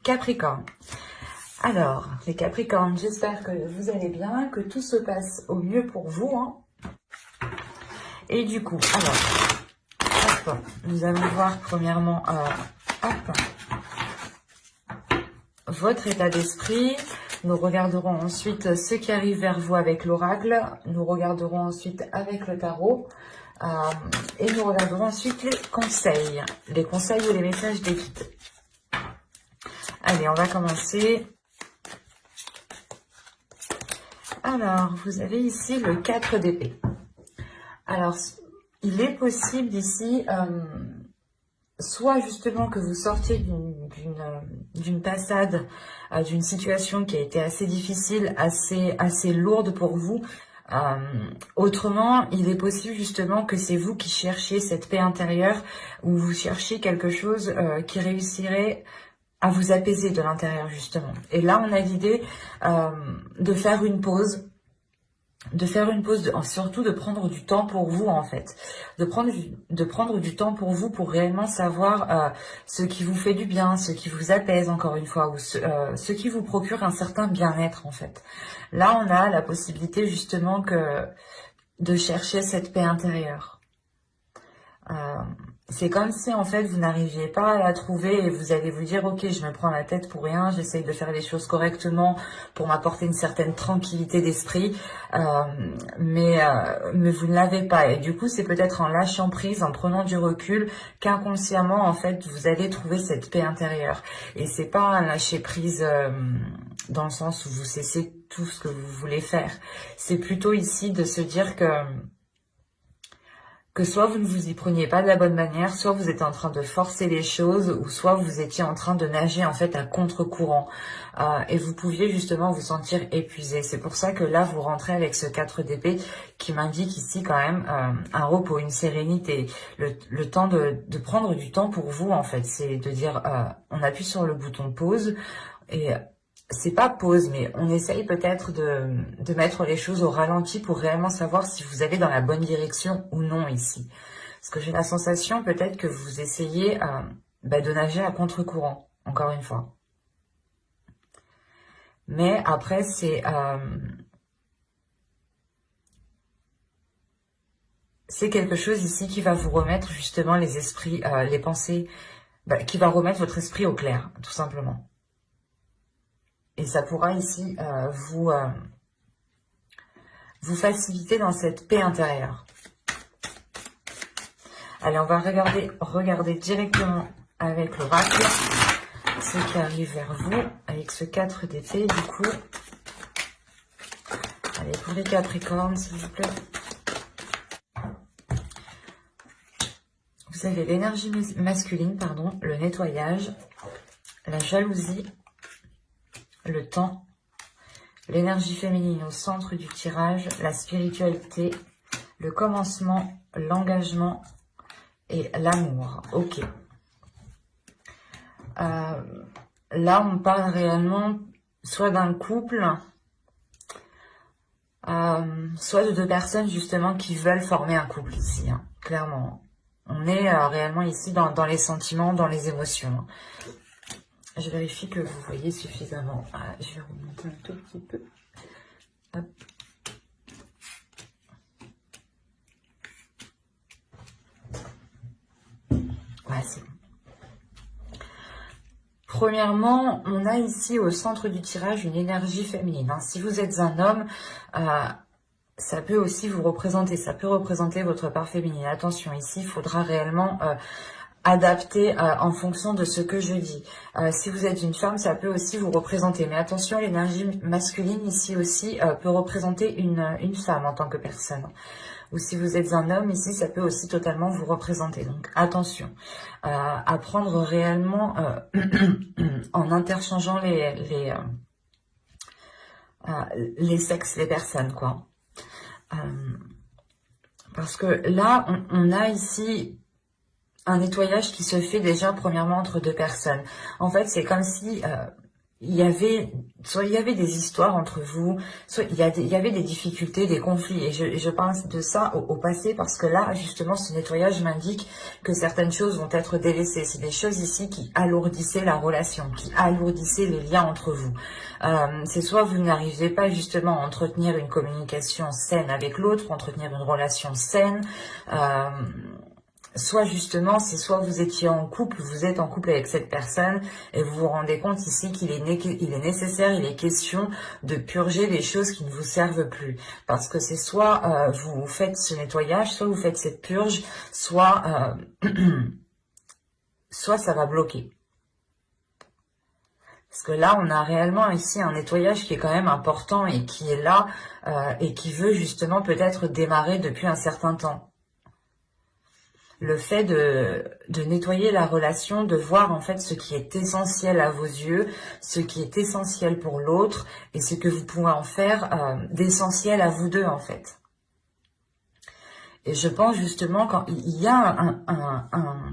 Capricorne. Alors, les Capricornes, j'espère que vous allez bien, que tout se passe au mieux pour vous. Hein. Et du coup, alors, hop, nous allons voir premièrement votre état d'esprit. Nous regarderons ensuite ce qui arrive vers vous avec l'oracle. Nous regarderons ensuite avec le tarot. Et nous regarderons ensuite les conseils. Les conseils ou les messages des guides. Allez, on va commencer. Alors, vous avez ici le 4 d'épée. Alors, il est possible ici, soit justement que vous sortiez d'une passade, d'une situation qui a été assez difficile, assez lourde pour vous. Autrement, il est possible justement que c'est vous qui cherchiez cette paix intérieure, ou vous cherchiez quelque chose qui réussirait à vous apaiser de l'intérieur justement. Et là, on a l'idée de faire une pause. Surtout de prendre du temps pour vous en fait, de prendre du temps pour vous pour réellement savoir ce qui vous fait du bien, ce qui vous apaise encore une fois, ou ce qui vous procure un certain bien-être en fait. Là, on a la possibilité justement de chercher cette paix intérieure. C'est comme si en fait vous n'arriviez pas à la trouver et vous allez vous dire ok, je me prends la tête pour rien, j'essaye de faire les choses correctement pour m'apporter une certaine tranquillité d'esprit, mais vous ne l'avez pas. Et du coup c'est peut-être en lâchant prise, en prenant du recul, qu'inconsciemment en fait vous allez trouver cette paix intérieure. Et c'est pas un lâcher prise dans le sens où vous cessez tout ce que vous voulez faire. C'est plutôt ici de se dire que soit vous ne vous y preniez pas de la bonne manière, soit vous êtes en train de forcer les choses, ou soit vous étiez en train de nager en fait à contre-courant. Et vous pouviez justement vous sentir épuisé. C'est pour ça que là, vous rentrez avec ce 4 d'épée qui m'indique ici quand même un repos, une sérénité. Le temps de prendre du temps pour vous en fait. C'est de dire, on appuie sur le bouton pause et c'est pas pause, mais on essaye peut-être de mettre les choses au ralenti pour réellement savoir si vous allez dans la bonne direction ou non ici. Parce que j'ai la sensation peut-être que vous essayez de nager à contre-courant, encore une fois. Mais après, c'est quelque chose ici qui va vous remettre justement les esprits, les pensées, qui va remettre votre esprit au clair, tout simplement. Et ça pourra ici vous faciliter dans cette paix intérieure. Allez, on va regarder directement avec l'oracle ce qui arrive vers vous avec ce 4 d'épée du coup. Allez, pour les Capricornes, s'il vous plaît. Vous avez l'énergie masculine, pardon, le nettoyage, la jalousie, le temps, l'énergie féminine au centre du tirage, la spiritualité, le commencement, l'engagement et l'amour. Ok. Là, on parle réellement soit d'un couple, soit de 2 personnes justement qui veulent former un couple ici, hein, clairement. On est réellement ici dans les sentiments, dans les émotions. Je vérifie que vous voyez suffisamment. Je vais remonter un tout petit peu. Hop. Ouais, c'est bon. Premièrement, on a ici au centre du tirage une énergie féminine. Hein. Si vous êtes un homme, ça peut aussi vous représenter. Ça peut représenter votre part féminine. Attention, ici, il faudra réellement adapter en fonction de ce que je dis. Si vous êtes une femme, ça peut aussi vous représenter. Mais attention, l'énergie masculine ici aussi peut représenter une femme en tant que personne. Ou si vous êtes un homme, ici, ça peut aussi totalement vous représenter. Donc, attention à prendre réellement en interchangeant les sexes, les personnes, quoi. Parce que là, on a ici un nettoyage qui se fait déjà premièrement entre 2 personnes. En fait, c'est comme si soit il y avait des histoires entre vous, soit il y avait des difficultés, des conflits. Et je pense de ça au passé parce que là, justement, ce nettoyage m'indique que certaines choses vont être délaissées. C'est des choses ici qui alourdissaient la relation, qui alourdissaient les liens entre vous. C'est soit vous n'arrivez pas justement à entretenir une communication saine avec l'autre, entretenir une relation saine, soit justement, c'est soit vous étiez en couple, vous êtes en couple avec cette personne et vous vous rendez compte ici qu'il est, nécessaire, il est question de purger les choses qui ne vous servent plus. Parce que c'est soit vous faites ce nettoyage, soit vous faites cette purge, soit, soit ça va bloquer. Parce que là, on a réellement ici un nettoyage qui est quand même important et qui est là et qui veut justement peut-être démarrer depuis un certain temps. Le fait de nettoyer la relation, de voir en fait ce qui est essentiel à vos yeux, ce qui est essentiel pour l'autre et ce que vous pouvez en faire d'essentiel à vous deux en fait. Et je pense justement quand il y a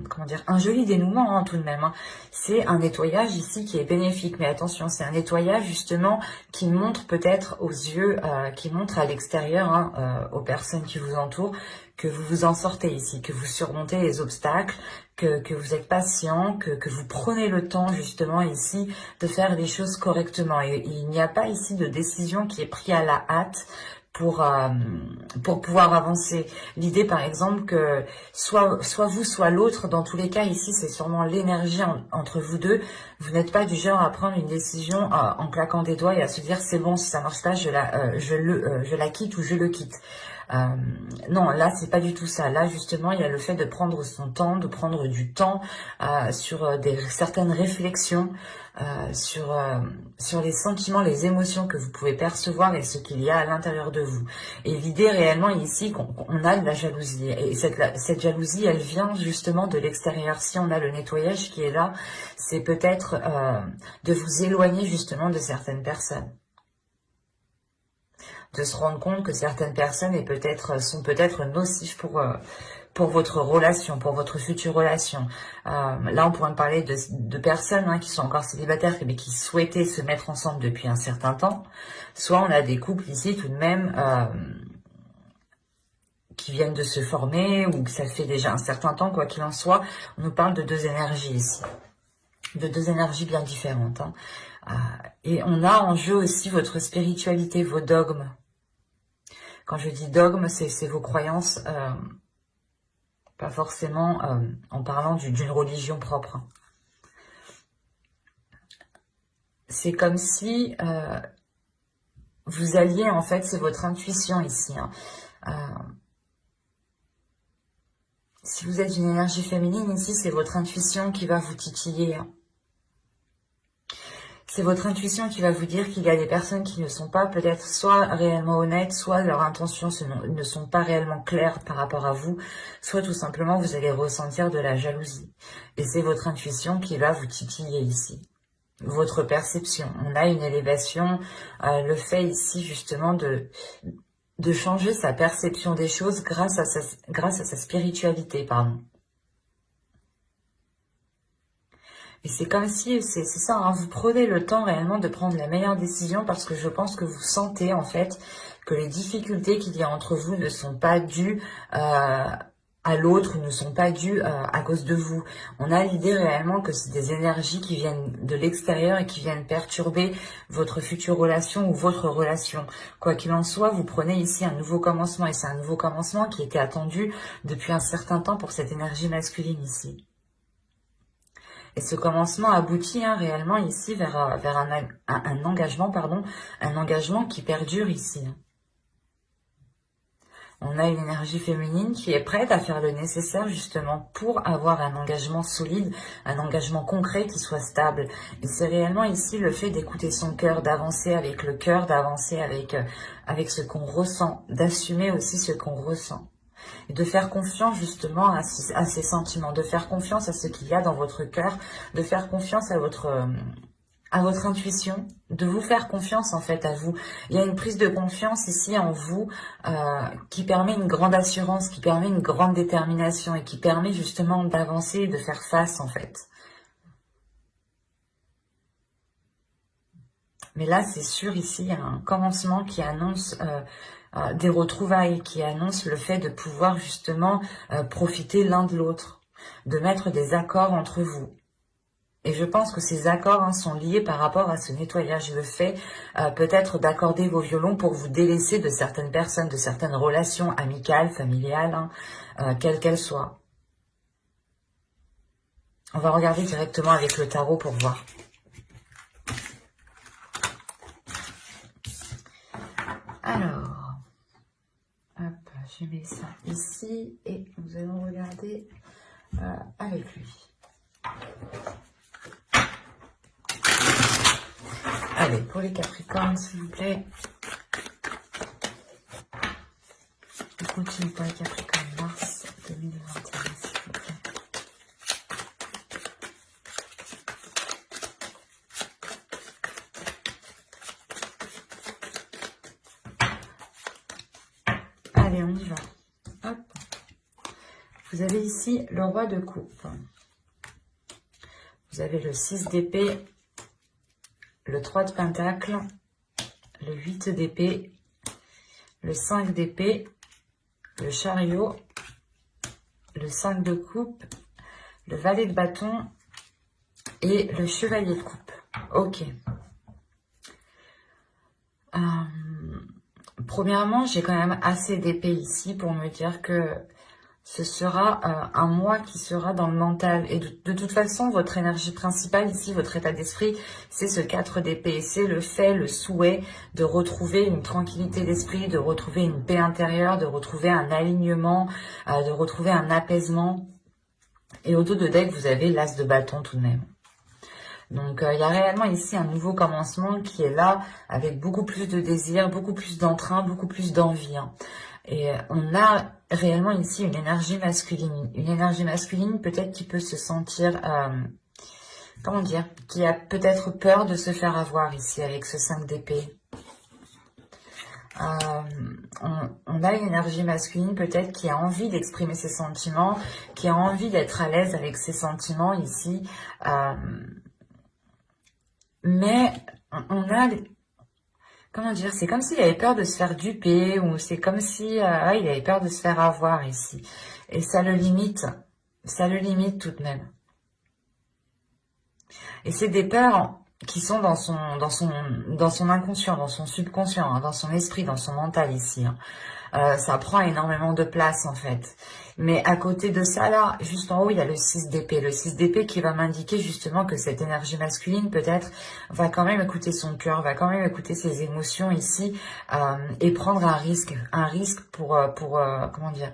comment dire, un joli dénouement tout de même. Hein. C'est un nettoyage ici qui est bénéfique. Mais attention, c'est un nettoyage justement qui montre peut-être aux yeux, qui montre à l'extérieur, aux personnes qui vous entourent, que vous vous en sortez ici, que vous surmontez les obstacles, que vous êtes patient, que vous prenez le temps justement ici de faire les choses correctement. Et il n'y a pas ici de décision qui est prise à la hâte pour pouvoir avancer. L'idée, par exemple, que soit vous, soit l'autre, dans tous les cas, ici, c'est sûrement l'énergie entre vous deux. Vous n'êtes pas du genre à prendre une décision en claquant des doigts et à se dire, c'est bon, si ça marche pas, je la quitte ou je le quitte. Non, là, c'est pas du tout ça. Là, justement, il y a le fait de prendre son temps, de prendre du temps sur certaines réflexions, sur les sentiments, les émotions que vous pouvez percevoir et ce qu'il y a à l'intérieur de vous. Et l'idée réellement ici, qu'on a de la jalousie. Et cette jalousie, elle vient justement de l'extérieur. Si on a le nettoyage qui est là, c'est peut-être de vous éloigner justement de certaines personnes. De se rendre compte que certaines personnes sont peut-être nocives pour votre relation, pour votre future relation. Là, on pourrait parler de personnes qui sont encore célibataires, mais qui souhaitaient se mettre ensemble depuis un certain temps. Soit on a des couples ici tout de même qui viennent de se former ou que ça fait déjà un certain temps, quoi qu'il en soit. On nous parle de deux énergies ici, de deux énergies bien différentes. Et on a en jeu aussi votre spiritualité, vos dogmes. Quand je dis dogme, c'est vos croyances, pas forcément en parlant d'une religion propre. C'est comme si vous alliez, en fait, c'est votre intuition ici. Si vous êtes une énergie féminine, ici, c'est votre intuition qui va vous titiller. C'est votre intuition qui va vous dire qu'il y a des personnes qui ne sont pas peut-être soit réellement honnêtes, soit leurs intentions ne sont pas réellement claires par rapport à vous, soit tout simplement vous allez ressentir de la jalousie. Et c'est votre intuition qui va vous titiller ici. Votre perception. On a une élévation, le fait ici justement de changer sa perception des choses grâce à sa spiritualité, pardon. Et c'est comme si, c'est ça, vous prenez le temps réellement de prendre la meilleure décision parce que je pense que vous sentez en fait que les difficultés qu'il y a entre vous ne sont pas dues à l'autre, ne sont pas dues à cause de vous. On a l'idée réellement que c'est des énergies qui viennent de l'extérieur et qui viennent perturber votre future relation ou votre relation. Quoi qu'il en soit, vous prenez ici un nouveau commencement et c'est un nouveau commencement qui était attendu depuis un certain temps pour cette énergie masculine ici. Et ce commencement aboutit réellement ici vers un engagement, un engagement qui perdure ici. On a une énergie féminine qui est prête à faire le nécessaire justement pour avoir un engagement solide, un engagement concret qui soit stable. Et c'est réellement ici le fait d'écouter son cœur, d'avancer avec le cœur, d'avancer avec ce qu'on ressent, d'assumer aussi ce qu'on ressent. Et de faire confiance justement à ces sentiments, de faire confiance à ce qu'il y a dans votre cœur, de faire confiance à votre intuition, de vous faire confiance en fait à vous. Il y a une prise de confiance ici en vous qui permet une grande assurance, qui permet une grande détermination et qui permet justement d'avancer et de faire face en fait. Mais là, c'est sûr, ici, il y a un commencement qui annonce des retrouvailles, qui annonce le fait de pouvoir justement profiter l'un de l'autre, de mettre des accords entre vous. Et je pense que ces accords sont liés par rapport à ce nettoyage, le fait peut-être d'accorder vos violons pour vous délaisser de certaines personnes, de certaines relations amicales, familiales, quelles qu'elles soient. On va regarder directement avec le tarot pour voir. Alors, hop, je mets ça ici et nous allons regarder avec lui. Allez, pour les Capricornes, s'il vous plaît. On continue pour les Capricornes, mars 2021, s'il vous plaît. Allez, on y va. Hop. Vous avez ici le roi de coupe. Vous avez le 6 d'épée, le 3 de pentacle, le 8 d'épée, le 5 d'épée, le chariot, le 5 de coupe, le valet de bâton et le chevalier de coupe. Ok. Premièrement, j'ai quand même assez d'épée ici pour me dire que ce sera un mois qui sera dans le mental. Et de toute façon, votre énergie principale ici, votre état d'esprit, c'est ce 4 d'épée. C'est le fait, le souhait de retrouver une tranquillité d'esprit, de retrouver une paix intérieure, de retrouver un alignement, de retrouver un apaisement. Et au dos de deck, vous avez l'as de bâton tout de même. Donc, il y a réellement ici un nouveau commencement qui est là avec beaucoup plus de désir, beaucoup plus d'entrain, beaucoup plus d'envie. Et on a réellement ici une énergie masculine. Une énergie masculine peut-être qui peut se sentir, comment dire, qui a peut-être peur de se faire avoir ici avec ce 5 d'épée. On a une énergie masculine peut-être qui a envie d'exprimer ses sentiments, qui a envie d'être à l'aise avec ses sentiments ici. Mais on a, comment dire, c'est comme s'il avait peur de se faire duper, ou c'est comme si il avait peur de se faire avoir ici. Et ça le limite tout de même. Et c'est des peurs qui sont dans son inconscient, dans son subconscient, dans son esprit, dans son mental ici. Ça prend énormément de place en fait. Mais à côté de ça là, juste en haut, il y a le 6 d'épée. Le 6 d'épée qui va m'indiquer justement que cette énergie masculine peut-être va quand même écouter son cœur, va quand même écouter ses émotions ici et prendre un risque pour comment dire,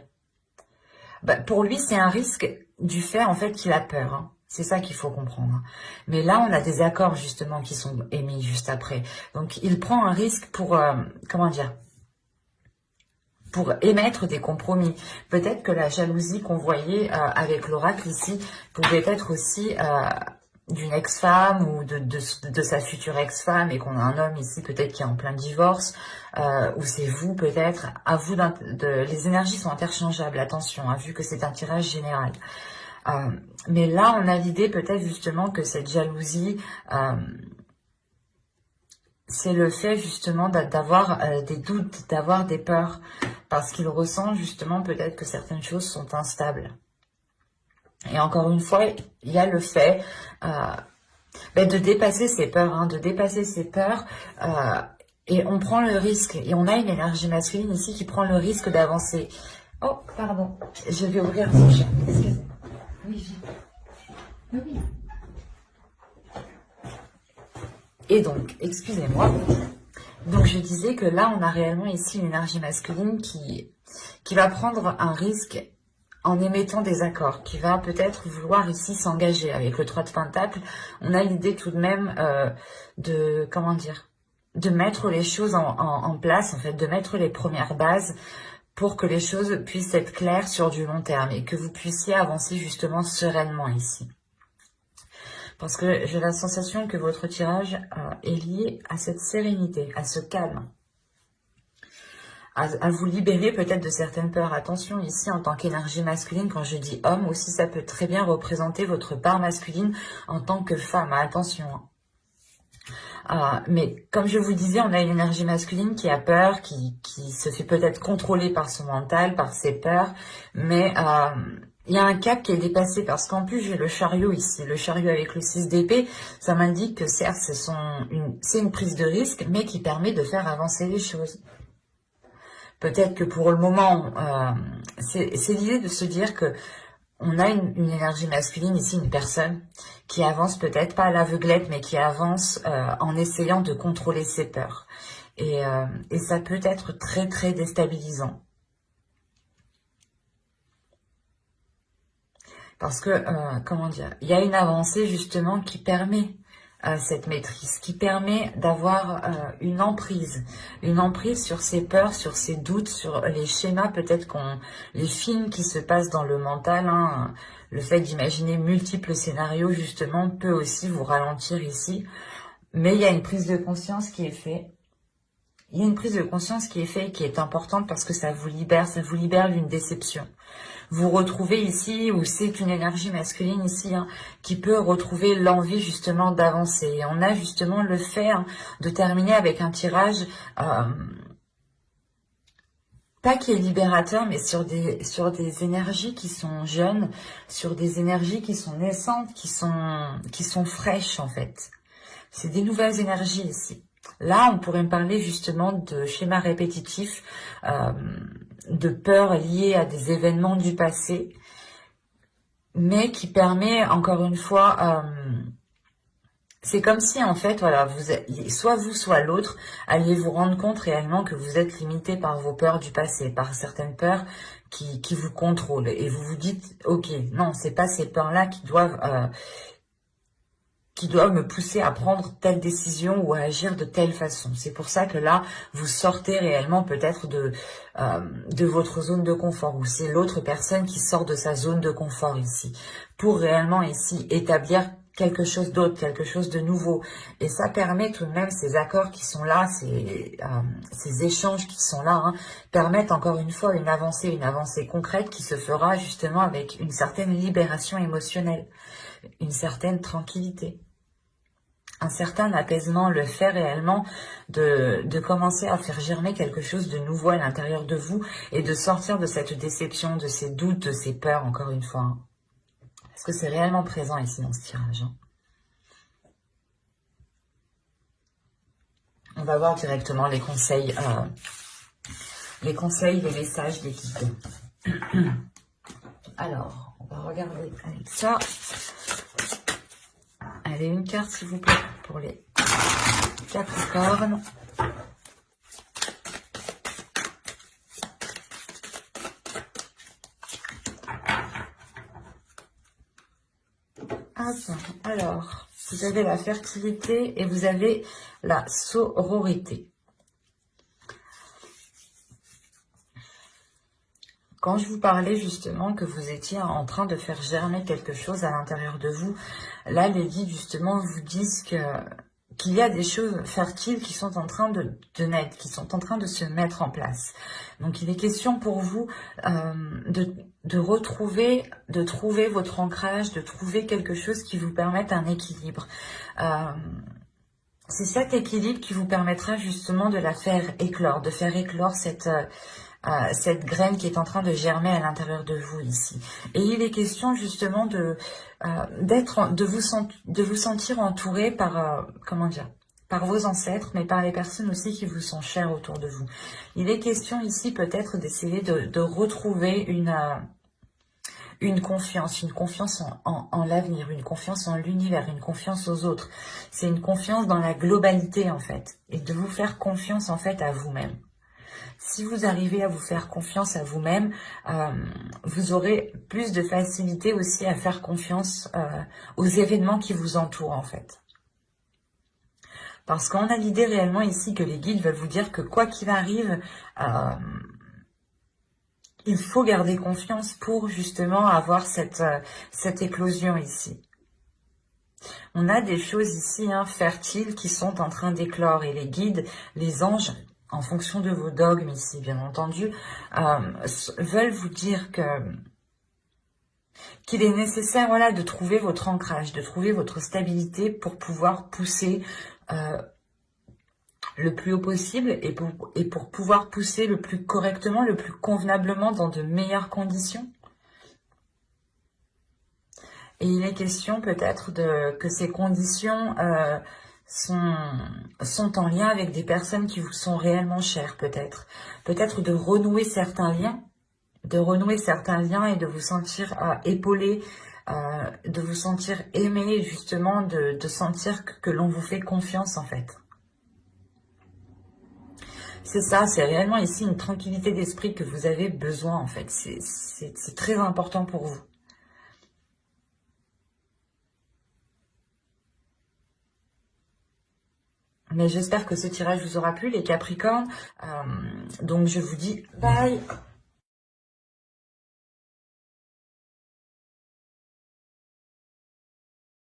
pour lui c'est un risque du fait en fait qu'il a peur. C'est ça qu'il faut comprendre. Mais là, on a des accords justement qui sont émis juste après. Donc, il prend un risque pour, comment dire, pour émettre des compromis. Peut-être que la jalousie qu'on voyait avec l'oracle ici pouvait être aussi d'une ex-femme ou de sa future ex-femme et qu'on a un homme ici peut-être qui est en plein divorce ou c'est vous peut-être. À vous les énergies sont interchangeables, attention, vu que c'est un tirage général. Mais là, on a l'idée peut-être justement que cette jalousie, c'est le fait justement d'avoir des doutes, d'avoir des peurs, parce qu'il ressent justement peut-être que certaines choses sont instables. Et encore une fois, il y a le fait de dépasser ses peurs, de dépasser ses peurs, et on prend le risque, et on a une énergie masculine ici qui prend le risque d'avancer. Oh, pardon, je vais ouvrir son chat, excusez-moi. Oui, oui. Et donc, excusez-moi. Donc, je disais que là, on a réellement ici une énergie masculine qui va prendre un risque en émettant des accords, qui va peut-être vouloir ici s'engager. Avec le 3 de pentacle, on a l'idée tout de même de, comment dire, de mettre les choses en place, en fait, de mettre les premières bases pour que les choses puissent être claires sur du long terme et que vous puissiez avancer justement sereinement ici. Parce que j'ai la sensation que votre tirage est lié à cette sérénité, à ce calme. À vous libérer peut-être de certaines peurs. Attention, ici, en tant qu'énergie masculine, quand je dis homme, aussi, ça peut très bien représenter votre part masculine en tant que femme. Attention. Mais comme je vous disais, on a une énergie masculine qui a peur, qui se fait peut-être contrôler par son mental, par ses peurs, mais il y a un cap qui est dépassé parce qu'en plus j'ai le chariot ici, le chariot avec le 6 d'épée, ça m'indique que certes c'est une prise de risque, mais qui permet de faire avancer les choses. Peut-être que pour le moment, c'est l'idée de se dire que on a une énergie masculine ici, une personne qui avance peut-être pas à l'aveuglette, mais qui avance en essayant de contrôler ses peurs. Et ça peut être très très déstabilisant. Parce que, comment dire, il y a une avancée justement qui permet cette maîtrise, qui permet d'avoir une emprise sur ses peurs, sur ses doutes, sur les schémas, peut-être les films qui se passent dans le mental, hein, le fait d'imaginer multiples scénarios justement peut aussi vous ralentir ici, mais il y a une prise de conscience qui est faite. Il y a une prise de conscience qui est faite et qui est importante parce que ça vous libère d'une déception. Vous retrouvez ici, ou c'est une énergie masculine ici, hein, qui peut retrouver l'envie justement d'avancer. Et on a justement le fait de terminer avec un tirage, pas qui est libérateur, mais sur des énergies qui sont jeunes, sur des énergies qui sont naissantes, qui sont fraîches en fait. C'est des nouvelles énergies ici. Là, on pourrait me parler justement de schémas répétitifs, de peurs liées à des événements du passé, mais qui permet, encore une fois, c'est comme si, en fait, voilà, soit vous, soit l'autre, alliez vous rendre compte réellement que vous êtes limité par vos peurs du passé, par certaines peurs qui vous contrôlent. Et vous vous dites, ok, non, c'est pas ces peurs-là qui doivent me pousser à prendre telle décision ou à agir de telle façon. C'est pour ça que là, vous sortez réellement peut-être de votre zone de confort, ou c'est l'autre personne qui sort de sa zone de confort ici, pour réellement ici établir quelque chose d'autre, quelque chose de nouveau. Et ça permet tout de même, ces accords qui sont là, ces échanges qui sont là, hein, permettent encore une fois une avancée concrète qui se fera justement avec une certaine libération émotionnelle, une certaine tranquillité, un certain apaisement, le fait réellement de commencer à faire germer quelque chose de nouveau à l'intérieur de vous et de sortir de cette déception, de ces doutes, de ces peurs, encore une fois. Hein. Parce que c'est réellement présent ici dans ce tirage. Hein. On va voir directement les conseils, les messages des guides. Alors, on va regarder avec ça. Allez, une carte s'il vous plaît pour les Capricornes. Alors, vous avez la fertilité et vous avez la sororité. Quand je vous parlais justement que vous étiez en train de faire germer quelque chose à l'intérieur de vous, là les guides justement vous disent qu'il y a des choses fertiles qui sont en train de naître, qui sont en train de se mettre en place. Donc il est question pour vous de trouver votre ancrage, de trouver quelque chose qui vous permette un équilibre. C'est cet équilibre qui vous permettra justement de la faire éclore, de faire éclore cette graine qui est en train de germer à l'intérieur de vous ici. Et il est question justement de vous sentir entouré par, comment dire, par vos ancêtres, mais par les personnes aussi qui vous sont chères autour de vous. Il est question ici peut-être d'essayer de retrouver une confiance en l'avenir, une confiance en l'univers, une confiance aux autres. C'est une confiance dans la globalité en fait, et de vous faire confiance en fait à vous-même. Si vous arrivez à vous faire confiance à vous-même, vous aurez plus de facilité aussi à faire confiance aux événements qui vous entourent en fait. Parce qu'on a l'idée réellement ici que les guides veulent vous dire que quoi qu'il arrive, il faut garder confiance pour justement avoir cette éclosion ici. On a des choses ici fertiles qui sont en train d'éclore et les guides, les anges, en fonction de vos dogmes ici, bien entendu, veulent vous dire qu'il est nécessaire, voilà, de trouver votre ancrage, de trouver votre stabilité pour pouvoir pousser le plus haut possible et pour pouvoir pousser le plus correctement, le plus convenablement dans de meilleures conditions. Et il est question peut-être que ces conditions sont en lien avec des personnes qui vous sont réellement chères, peut-être. Peut-être de renouer certains liens, et de vous sentir épaulé, de vous sentir aimé, justement, de sentir que l'on vous fait confiance, en fait. C'est ça, c'est réellement ici une tranquillité d'esprit que vous avez besoin, en fait. C'est très important pour vous. Mais j'espère que ce tirage vous aura plu, les Capricornes. Donc, je vous dis bye!